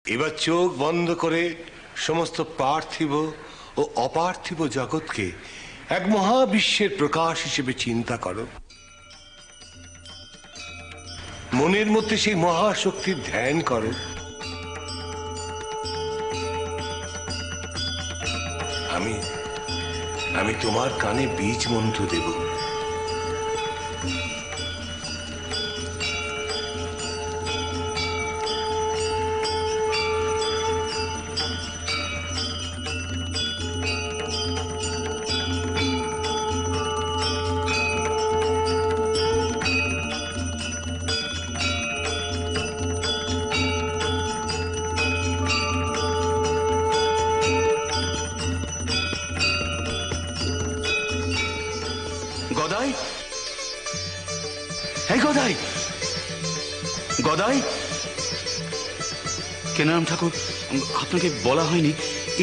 এবার চোখ বন্ধ করে সমস্ত পার্থিব ও অপার্থিব জগৎকে এক মহাবিশ্বের প্রকাশ হিসেবে চিন্তা করো। মনের মধ্যে সেই মহাশক্তির ধ্যান করো। আমি তোমার কানে বীজ মন্ত্র দেব। গদাই, এই গদাই, গদাই। কেনারাম ঠাকুর, আপনাকে বলা হয়নি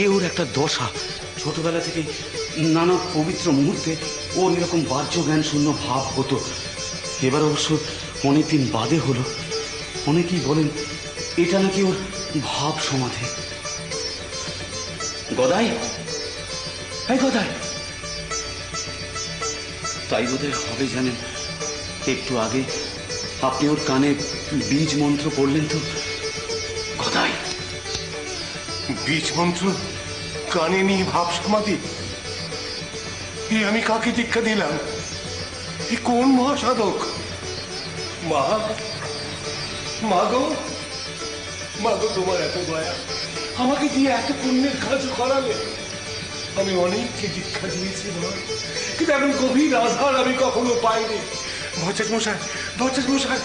এ ওর একটা দশা। ছোটবেলা থেকে নানা পবিত্র মুহূর্তে ওর এরকম বাহ্য জ্ঞান শূন্য ভাব হতো। এবার অবশ্য অনেকদিন বাদে হলো। অনেকেই বলেন এটা নাকি ওর ভাব সমাধি। গদাই, এই গদাই। তাই বোধহয় হবে জানেন, একটু আগে আপনি ওর কানে বীজ মন্ত্র পড়লেন তো। গদাই, বীজ মন্ত্র কানে নিয়ে ভাব সমাধি? এ আমি কাকে দীক্ষা দিলাম? এ কোন মহাসাধক? মা, মাগো, মাগো, তোমার এত দয়া, আমাকে দিয়ে এত পুণ্যের কাজ করালে। আমি অনেককে দীক্ষা দিয়েছি মা, কিন্তু এমন গভীর আধার আমি কখনো পাইনি। ভট্টাচ মশাই, ভট্টাচ মশাই,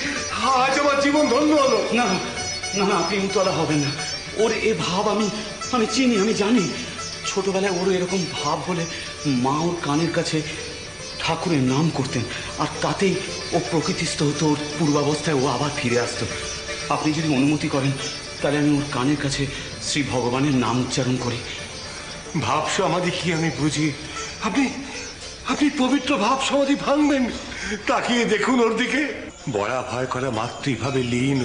আজ আমার জীবন ধন্য হলো। না না না, আপনি উতলা হবেন না। ওর এ ভাব আমি চিনি, আমি জানি। ছোটবেলায় ওর এরকম ভাব হলে মা ওর কানের কাছে ঠাকুরের নাম করতেন, আর তাতেই ও প্রকৃতিস্থ হতো। ওর পূর্বাবস্থায় ও আবার ফিরে আসতো। আপনি যদি অনুমতি করেন তাহলে আমি ওর কানের কাছে শ্রী ভগবানের নাম উচ্চারণ করি। ভাব সমাধি কি আমি বুঝি? আপনি আপনি পবিত্র ভাব সমাধি ভাঙবেন? তাকিয়ে দেখুন ওর দিকে। বড়া ভয় করা মাতৃভাবে লীন,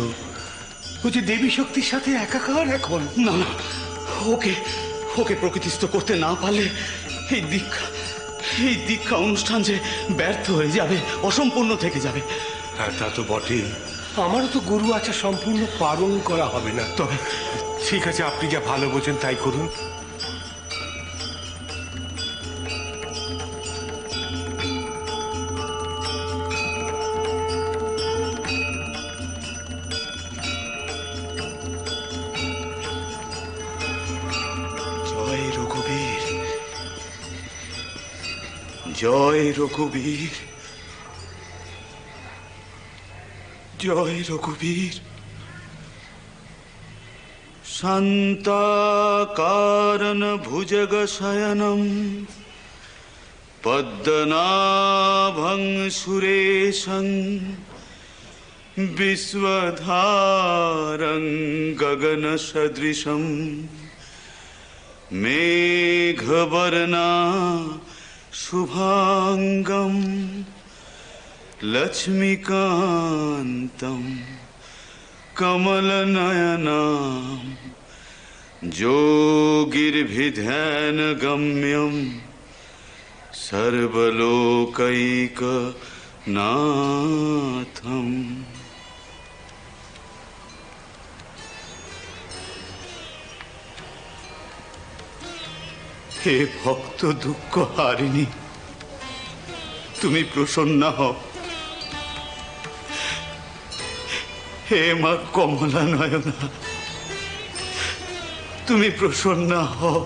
ও যে দেবী শক্তির সাথে একাকার এখন। না না, ওকে ওকে প্রকৃতিস্থ করতে না পারলে এই দীক্ষা অনুষ্ঠান যে ব্যর্থ হয়ে যাবে, অসম্পূর্ণ থেকে যাবে। হ্যাঁ, তা তো বটেই। আমারও তো গুরু আচার সম্পূর্ণ পালন করা হবে না। তবে ঠিক আছে, আপনি যা ভালো বোঝেন তাই করুন। জয় রঘুবীর, জয় রঘুবীর, জয় রঘুবীর। শান্তাকারণ ভুজগ শয়নম পদ্মনাভং সুরেশং বিশ্বধারং গগন সদৃশম মেঘবর্ণা শুভাঙ্গম লক্ষ্মীকান্তম কমলনয়নাম যোগীর্ভিধ্যানগম্যম সর্বলোকৈকনাথম। হে ভক্ত দুঃখ হারিণী, তুমি প্রসন্ন হও। হে মা কমলা নয়না, তুমি প্রসন্ন হও।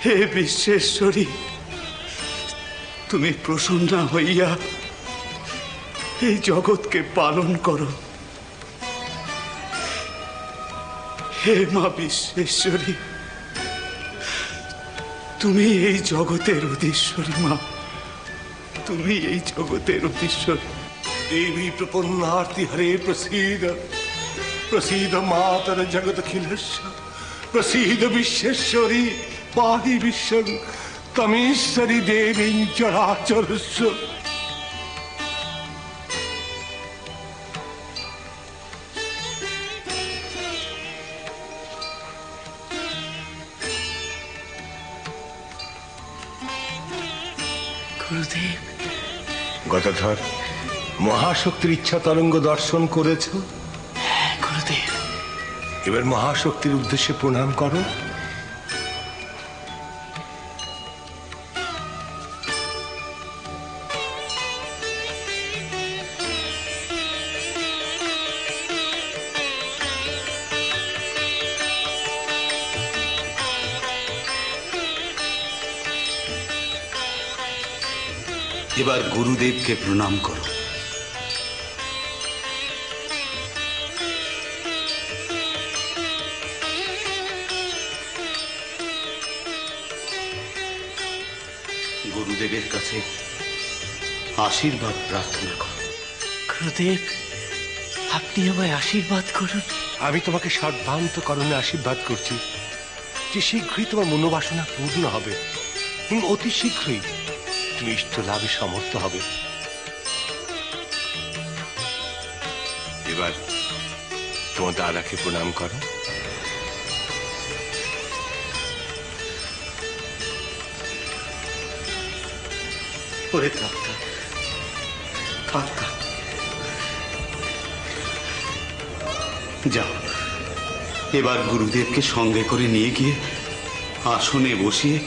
হে বিশ্বেশ্বরী, তুমি প্রসন্ন হইয়া এই জগৎকে পালন করো। হে মা বিশ্বেশ্বরী, তুমি এই জগতের অধীশ্বরী। মা, তুমি এই জগতের অধীশ্বরী। देवी प्रपन्नार्ति हरे प्रसीद, प्रसीद मातर जगदखिलस्य, प्रसीद विश्वेश्वरी पाहि विश्वं तमेश्वरी देवी चराचरस्य। গদাধর, মহাশক্তির ইচ্ছা তরঙ্গ দর্শন করেছ। গুরুদেব, এবার মহাশক্তির উদ্দেশ্যে প্রণাম করো। এবার গুরুদেবকে প্রণাম করো। গুরুদেবের কাছে আশীর্বাদ প্রার্থনা করো। গুরুদেব, আপনি আমায় আশীর্বাদ করুন। আমি তোমাকে সর্বান্ত করণে আশীর্বাদ করছি যে শীঘ্রই তোমার মনোবাসনা পূর্ণ হবে এবং অতি শীঘ্রই তুমি ইষ্ট লাভে সমর্থ হবে। এবার তোমার দাদাকে প্রণাম করো। ওরে থাক থাক থাক থাক, যাও এবার গুরুদেবকে সঙ্গে করে নিয়ে গিয়ে আসনে বসিয়ে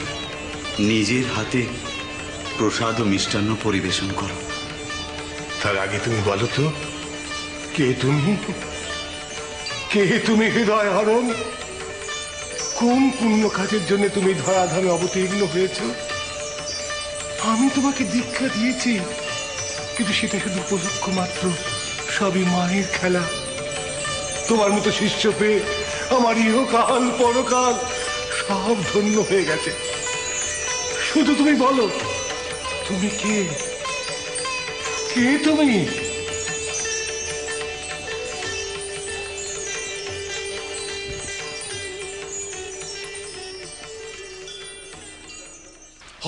নিজের হাতে প্রসাদ ও মিষ্টান্ন পরিবেশন করো। তার আগে তুমি বলো তো, কে তুমি? কে তুমি হৃদয় হরণ? কোন পুণ্য কাজের জন্য তুমি ধরাধামে অবতীর্ণ হয়েছ? আমি তোমাকে দীক্ষা দিয়েছি, কিন্তু সেটা শুধু উপলক্ষ মাত্র, সবই মায়ের খেলা। তোমার মতো শিষ্য পেয়ে আমার ইহকাল পরকাল সব ধন্য হয়ে গেছে। শুধু তুমি বলো, তুমি কে? কে তুমি?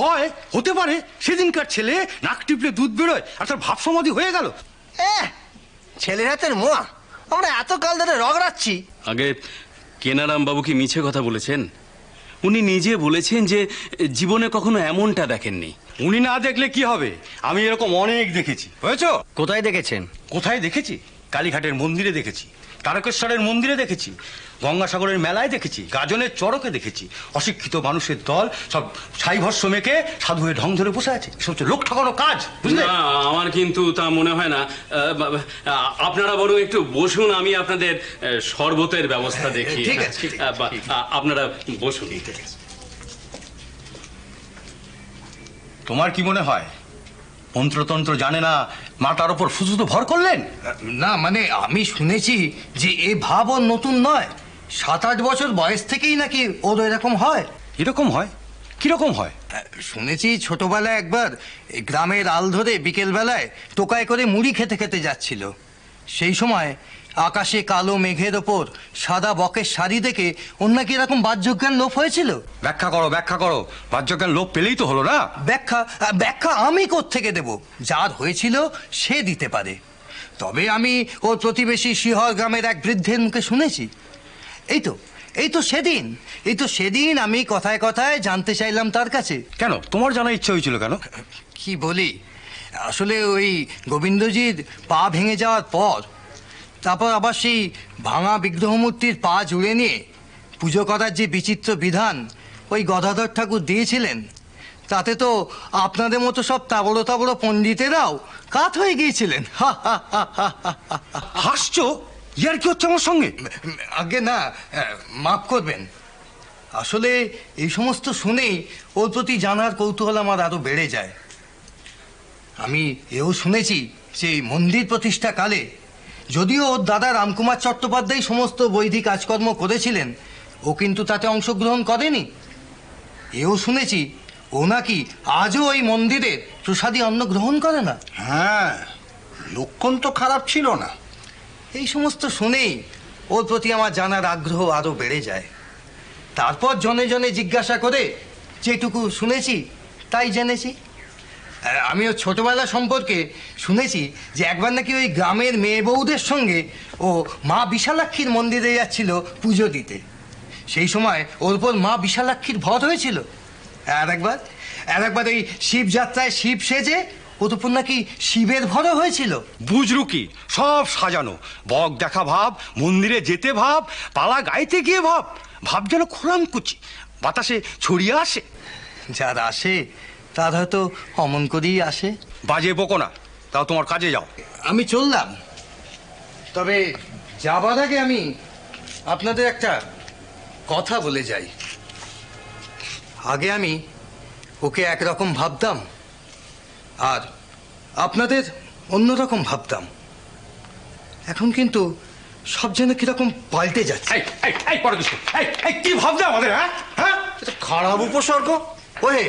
হয় হতে পারে সেদিনকার ছেলে নাক টিপলে দুধ বেরোয় আর তার ভাব সমাধি হয়ে গেল। ছেলের হাতের মোয়া, আমরা এত কাল ধরে রগড়াচ্ছি। আগে কেনারাম বাবু কি মিছে কথা বলেছেন? উনি নিজে বলেছেন যে জীবনে কখনো এমনটা দেখেননি। উনি না দেখলে কি হবে, আমি এরকম অনেক দেখেছি। হয়েছ? কোথায় দেখেছেন? কোথায় দেখেছি? কালীঘাটের মন্দিরে দেখেছি, তারকেশ্বরের মন্দিরে দেখেছি, গঙ্গাসাগরের মেলায় দেখেছি, গাজনের চড়কে দেখেছি। অশিক্ষিত মানুষের দল সব ছাইভস্য মেখে সাধু হয়ে ঢং ধরে বসে আছে। এসব হচ্ছে লোক ঠকানো কাজ, বুঝলে? না, আমার কিন্তু তা মনে হয় না। আপনারা বরং একটু বসুন, আমি আপনাদের শরবতের ব্যবস্থা দেখি। ঠিক আছে, ঠিক আছে। আপনারা বসুন। তোমার কি মনে হয় মন্ত্রতন্ত্র জানে না, মাটার ওপর শুধু ভর করলেন? না মানে আমি শুনেছি যে এ ভাব ওর নতুন নয়, 7-8 বছর বয়স থেকেই নাকি ওর এরকম হয়। এরকম হয়? কিরকম হয়? শুনেছি ছোটবেলায় একবার এই গ্রামের আল ধরে বিকেলবেলায় টোকায় করে মুড়ি খেতে খেতে যাচ্ছিল। সেই সময় আকাশে কালো মেঘের ওপর সাদা বকের শাড়ি দেখে ওর নাকি এরকম বাহ্যজ্ঞান লোপ হয়েছিল। ব্যাখ্যা করো, ব্যাখ্যা করো। বাহ্যজ্ঞান লোপ পেলেই তো হলো না। ব্যাখ্যা আমি কোত্থেকে দেব? যার হয়েছিল সে দিতে পারে। তবে আমি ওর প্রতিবেশী শিহর গ্রামের এক বৃদ্ধের মুখে শুনেছি। এই তো সেদিন আমি কথায় কথায় জানতে চাইলাম তার কাছে। কেন তোমার জানার ইচ্ছা হয়েছিল কেন? কি বলি, আসলে ওই গোবিন্দজির পা ভেঙে যাওয়ার পর তারপর আবার সেই ভাঙা বিগ্রহমূর্তির পা জুড়ে নিয়ে পুজো করার যে বিচিত্র বিধান ওই গদাধর ঠাকুর দিয়েছিলেন, তাতে তো আপনাদের মতো সব তাবড়ো তাবড়ো পণ্ডিতেরাও কাত হয়ে গিয়েছিলেন। হাসছো? ইয়ার কি হচ্ছে আমার সঙ্গে? আগে না, মাফ করবেন। আসলে এই সমস্ত শুনেই ওর প্রতি জানার কৌতূহল আমার আরো বেড়ে যায়। আমি এও শুনেছি যে মন্দির প্রতিষ্ঠাকালে যদিও ওর দাদা রামকুমার চট্টোপাধ্যায় সমস্ত বৈদিক কাজকর্ম করেছিলেন, ও কিন্তু তাতে অংশগ্রহণ করেনি। এও শুনেছি ও নাকি আজও ওই মন্দিরের প্রসাদী অন্ন গ্রহণ করে না। হ্যাঁ, লক্ষণ তো খারাপ ছিল না। এই সমস্ত শুনেই ওর প্রতি আমার জানার আগ্রহ আরো বেড়ে যায়। তারপর জনে জনে জিজ্ঞাসা করে যেটুকু শুনেছি তাই জেনেছি। আমিও ছোটবেলা সম্পর্কে শুনেছি যে একবার নাকি ওই গ্রামের মেয়ে বউদের সঙ্গে ও মা বিশালাক্ষীর মন্দিরে যাচ্ছিল পুজো দিতে। সেই সময় ওর উপর মা বিশালাক্ষীর ভর হয়েছিল। আর একবার এই শিবযাত্রায় শিব সেজে ওর নাকি শিবের ভরা হয়েছিল। বুঝলু কি, সব সাজানো, বক দেখা ভাব, মন্দিরে যেতে ভাব, পালা গাইতে গিয়ে ভাব, ভাব যেন খোলামকুচি বাতাসে ছড়িয়ে আসে। যার আসে তার হয়তো অমন করেই আসে। বাজে বকো না, তাও তোমার কাজে যাও। আমি চললাম, তবে যাবার আগে আমি আপনাদের একটা কথা বলে যাই। আগে আমি ওকে একরকম ভাবতাম, আর আপনাদের অন্যরকম ভাবতাম। এখন কিন্তু সব যেন কিরকম পাল্টে যাচ্ছে। কি ভাবতে আমাদের? হ্যাঁ, এটা খারাপ উপসর্গ। ওহে,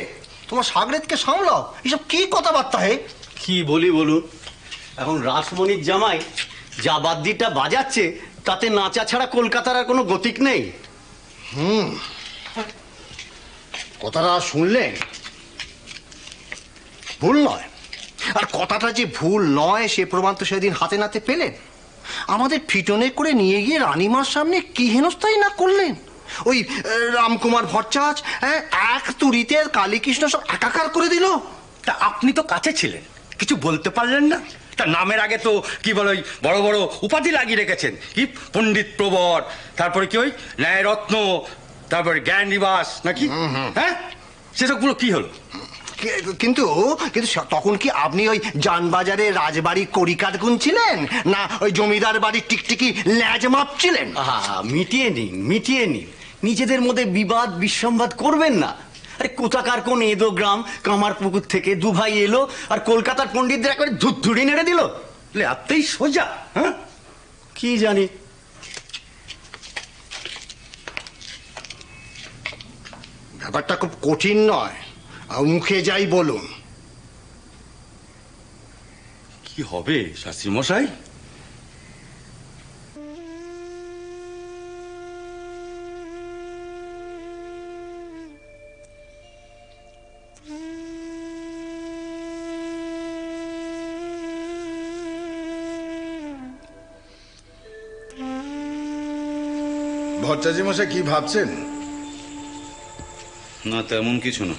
তোমার সাগরেদকে সামলাও, এসব কি কথাবার্তা হে? কি বলি বলুন, এখন রাসমণির জামাই যা বাদ্যিটা বাজাচ্ছে তাতে নাচা ছাড়া কলকাতার আর কোনো গতিক নেই। কথাটা শুনলেন? ভুল নয়, আর কথাটা যে ভুল নয় সে প্রমাণ তো সেদিন হাতে নাতে পেলেন। আমাদের ফিটনে করে নিয়ে গিয়ে রানীমার সামনে কি হেনস্থাই না করলেন। ওই রামকুমার ভট্টাচ এক তুড়িতে কালীকৃষ্ণ সব একাকার করে দিল। তা আপনি তো কাছে ছিলেন, কিছু বলতে পারলেন না? তার নামের আগে তো কি বলে ওই বড় বড় উপাধি লাগিয়ে রেখেছেন, কি পণ্ডিত প্রবর, তারপরে কি ওই ন্যায়রত্ন, তারপরে জ্ঞান নিবাস নাকি, হ্যাঁ সেসবগুলো কি হলো? কিন্তু কিন্তু তখন কি আপনি ওই জানবাজারে রাজবাড়ি কড়িকাঠ গুনছিলেন, না ওই জমিদার বাড়ির টিকটিকি ল্যাজ মাপছিলেন? মিটিয়ে নিন, মিটিয়ে নিন, নিজেদের মধ্যে বিবাদ বিসম্বাদ করবেন না। আরে কোথাকার কোন এদো গ্রাম কামারপুকুর থেকে দু ভাই এলো আর কলকাতার পণ্ডিতদের একবারে ধুড়ি নেড়ে দিল। এতই সোজা? হ্যাঁ, কি জানি। ব্যাপারটা খুব কঠিন নয়, আর মুখে যাই বলুন। কি হবে শাস্ত্রী মশাই? ভট্টাচার্য মশাই কি ভাবছেন? না তেমন কিছু না।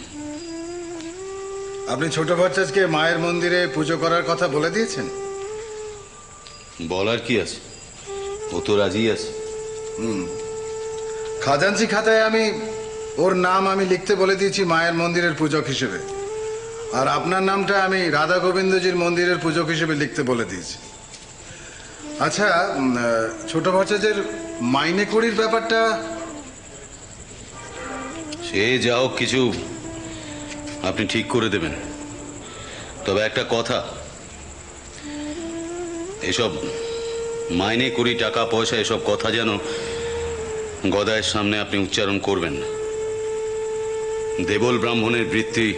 আপনি ছোট ভট্টাচার্যকে মায়ের মন্দিরে পুজো করার কথা বলে দিয়েছেন? বলার কি আছে, ও তো রাজি আছে। খাজাঞ্চি খাতায় আমি ওর নাম লিখতে বলে দিয়েছি মায়ের মন্দিরের পূজক হিসেবে, আর আপনার নামটা আমি রাধা গোবিন্দজির মন্দিরের পূজক হিসেবে লিখতে বলে দিয়েছি। আচ্ছা, ছোট ভট্টাচার্যের মাইনে কড়ির ব্যাপারটা? সে যাও কিছু আপনি ঠিক করে দেবেন, তবে একটা কথা, এসব মাইনে করি টাকা পয়সা এসব কথা যেন গদায়ের সামনে আপনি উচ্চারণ করবেন না। দেবল ব্রাহ্মণের বৃত্তি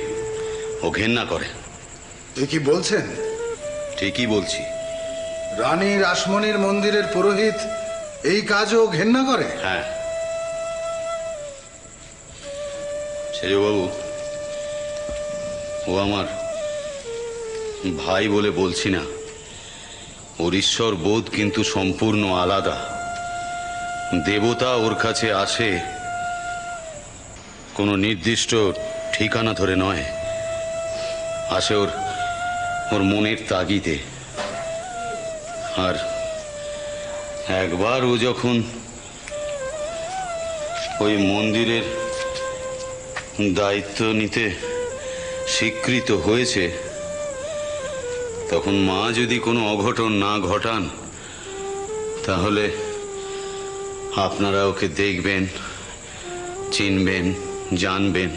ও ঘেন্না করে। এ কি বলছেন? ঠিকই বলছি। রানী রাসমণির মন্দিরের পুরোহিত এই কাজও ঘেন্না করে? হ্যাঁ সেজবাবু, ও আমার ভাই বলে বলছি না, ওর ঈশ্বর বোধ কিন্তু সম্পূর্ণ আলাদা। দেবতা ওর কাছে আসে কোনো নির্দিষ্ট ঠিকানা ধরে নয়, আসে ওর মনের তাগিদে। আর একবার ও যখন ওই মন্দিরের দায়িত্ব নিতে স্বীকৃত হয়েছে, তখন মা যদি কোনো অঘটন না ঘটান, তাহলে আপনারা ওকে দেখবেন, চিনবেন, জানবেন।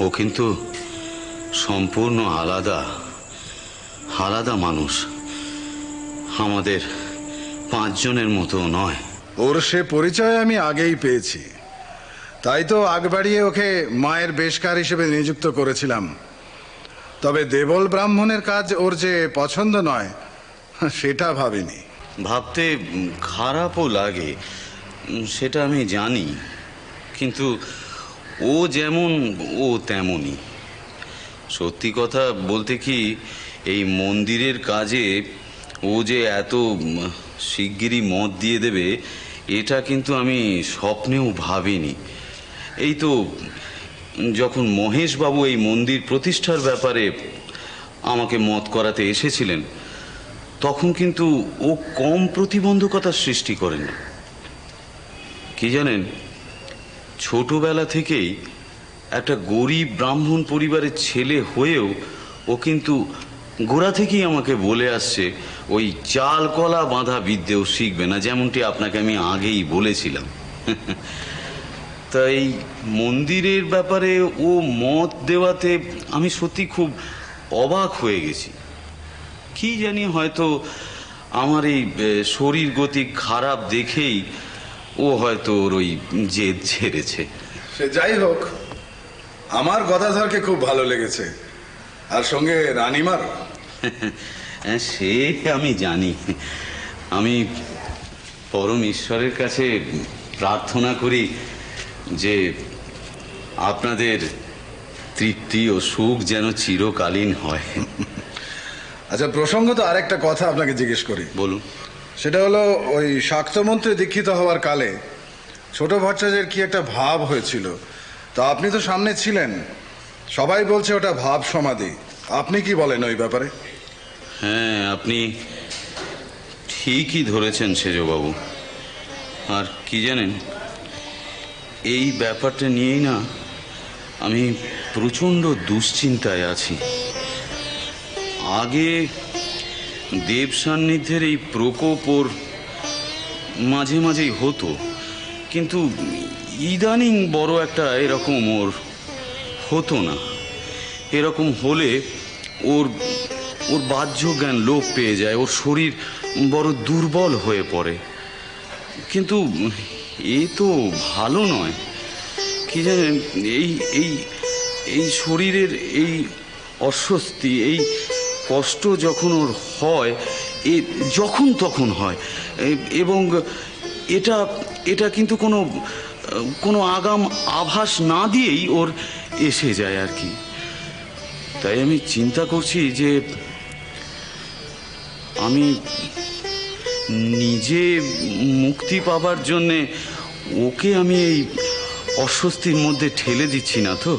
ও কিন্তু সম্পূর্ণ আলাদা আলাদা মানুষ, আমাদের 5 জনের মতো নয়। ওর সে পরিচয় আমি আগেই পেয়েছি, তাই তো আগ বাড়িয়ে ওকে মায়ের বেশকার হিসেবে নিযুক্ত করেছিলাম। তবে দেবল ব্রাহ্মণের কাজ ওর যে পছন্দ নয় সেটা ভাবিনি। ভাবতে খারাপও লাগে, সেটা আমি জানি, কিন্তু ও যেমন ও তেমনই। সত্যি কথা বলতে কি, এই মন্দিরের কাজে ও যে এত শিগগিরই মত দিয়ে দেবে এটা কিন্তু আমি স্বপ্নেও ভাবিনি। এই তো যখন মহেশবাবু এই মন্দির প্রতিষ্ঠার ব্যাপারে আমাকে মত করাতে এসেছিলেন, তখন কিন্তু ও কম প্রতিবন্ধকতার সৃষ্টি করেন। কি জানেন, ছোটবেলা থেকেই একটা গরিব ব্রাহ্মণ পরিবারের ছেলে হয়েও ও কিন্তু গোড়া থেকেই আমাকে বলে আসছে ওই চাল কলা বাঁধা বিদ্যেও শিখবে না, যেমনটি আপনাকে আমি আগেই বলেছিলাম। তাই মন্দিরের ব্যাপারে ও মত দেওয়াতে আমি সত্যি খুব অবাক হয়ে গেছি। কি জানি, হয়তো আমার এই শরীর গতি খারাপ দেখেই ও হয়তো ওর ওই জেদ ছেড়েছে। সে যাই হোক, আমার গদাধরকে খুব ভালো লেগেছে, আর সঙ্গে রানীমার। সে আমি জানি। আমি পরম ঈশ্বরের কাছে প্রার্থনা করি যে আপনাদের তৃপ্তি ও সুখ যেন চিরকালীন হয়। আচ্ছা, প্রসঙ্গত আরেকটা কথা আপনাকে জিজ্ঞেস করি। বলুন। সেটা হলো, ওই শাক্তমন্ত্রে দীক্ষিত হওয়ার কালে ছোট ভট্টাচার্যের কি একটা ভাব হয়েছিল, তা আপনি তো সামনে ছিলেন। সবাই বলছে ওটা ভাব সমাধি। আপনি কি বলেন ওই ব্যাপারে? হ্যাঁ, আপনি ঠিকই ধরেছেন সেজবাবু। আর কি জানেন, এই ব্যাপারটা নিয়েই না আমি প্রচণ্ড দুশ্চিন্তায় আছি। আগে দেব সান্নিধ্যের এই প্রকোপ ওর মাঝে মাঝেই হতো, কিন্তু ইদানিং বড় একটা এরকম ওর হতো না। এরকম হলে ওর ওর বাহ্য জ্ঞান লোপ পেয়ে যায়, ওর শরীর বড় দুর্বল হয়ে পড়ে। কিন্তু এ তো ভালো নয়। কি জানেন, এই এই এই শরীরের এই অস্বস্তি, এই কষ্ট যখন ওর হয়, যখন তখন হয়, এবং এটা এটা কিন্তু কোনো আগাম আভাস না দিয়েই ওর এসে যায় আর কি। তাই আমি চিন্তা করছি যে আমি নিজে মুক্তি পাবার জন্যে ওকে আমি এই অস্বস্তির মধ্যে ঠেলে দিচ্ছি না তো।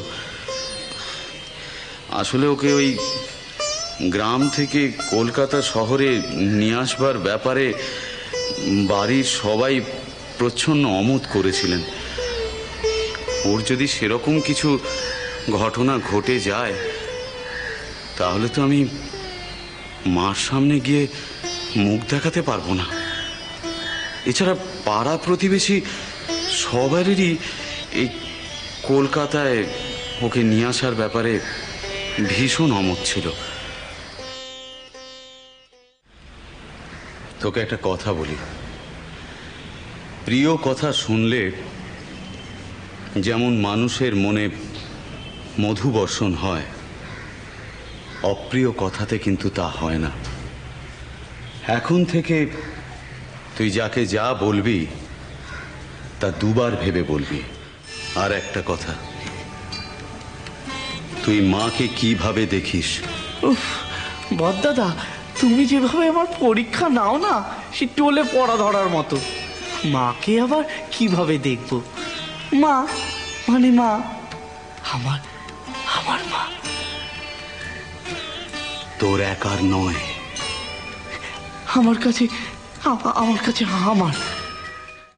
আসলে ওকে ওই গ্রাম থেকে কলকাতা শহরে নিয়ে আসবার ব্যাপারে বাড়ির সবাই প্রচ্ছন্ন অমত করেছিলেন। ওর যদি সেরকম কিছু ঘটনা ঘটে যায়, তাহলে তো আমি মার সামনে গিয়ে মুখ দেখাতে পারবো না। এছাড়া পাড়া প্রতিবেশী সবারই এই কলকাতায় ওকে নিয়ে আসার ব্যাপারে ভীষণ অমত ছিল। তোকে একটা কথা বলি, প্রিয় কথা শুনলে যেমন মানুষের মনে মধু বর্ষণ হয়, অপ্রিয় কথাতে কিন্তু তা হয় না। এখন থেকে তুই যাকে যা বলবি তা দুবার ভেবে বলবি। আর একটা কথা, তুই মাকে কিভাবে দেখিস? উফ, বড়দাদা, তুমি যেভাবে আমার পরীক্ষা নাও না, সে টোলে পড়া ধরার মতো। মাকে আবার কিভাবে দেখব? মা মানে মা, আমার আমার মা। তোর একার নয়, আমার কাছে আমার